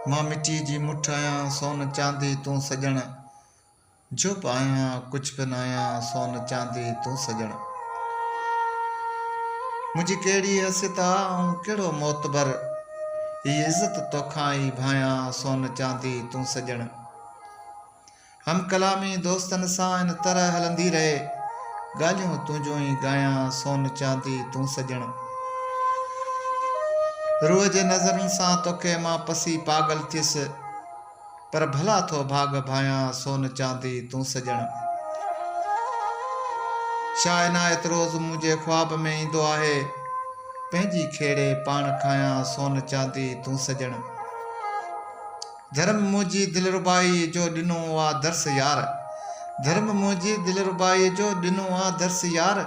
मां मिट्टी जी मुठ आहियां सोन चांदी तूं सॼण, जो पायां कुछ बि न आहियां सोन चांदी तूं सॼण। मुंहिंजी कहिड़ी हैसियत आहे ऐं कहिड़ो मोतबर, हीअ इज़त तोखां ई भायां सोन चांदी तूं सॼण। हम कलामी दोस्तनि सां इन तरह हलंदी रहे, ॻाल्हियूं तुंहिंजूं ई ॻायां सोन चांदी तूं सॼण। रूह जे नज़रनि सां तोखे मां पसी पागल थियुसि, पर भला थो भाग भायां सोन चांदी तूं सॼण। छा इनायत रोज़ मुंहिंजे ख्वाब में ईंदो आहे, पंहिंजी खेड़े पाण खायां सोन चांदी तूं सॼण। धर्म मुंहिंजी दिलरुबाई जो ॾिनो आहे दर्स यार, धर्म मुंहिंजी दिलरुबाई जो ॾिनो आहे दर्स यार,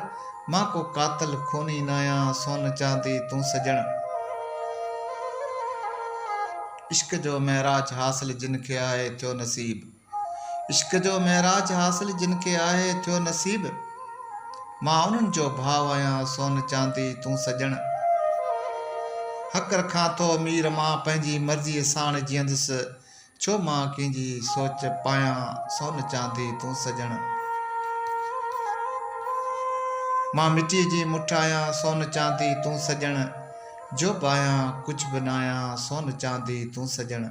मां को कातल खूनी न आहियां सोन चांदी तूं सॼण। इश्क जो महराज हासिल जिन खे आहे थियो नसीब, इश्क जो महराज हासिल जिन खे आहे थियो नसीब, मां उन्हनि जो भाव आहियां सोन चांदी तूं सॼण। हक़ रखां थो मीर मां पंहिंजी मर्ज़ीअ साण जीअंदुसि, छो मां कंहिंजी सोच पायां सोन चांदी तूं सॼण। मां मिट्टीअ जी मुठ आहियां सोन चांदी तूं सॼण, जो पायां कुछ बि न आहियां सोन चांदी तूं सॼण।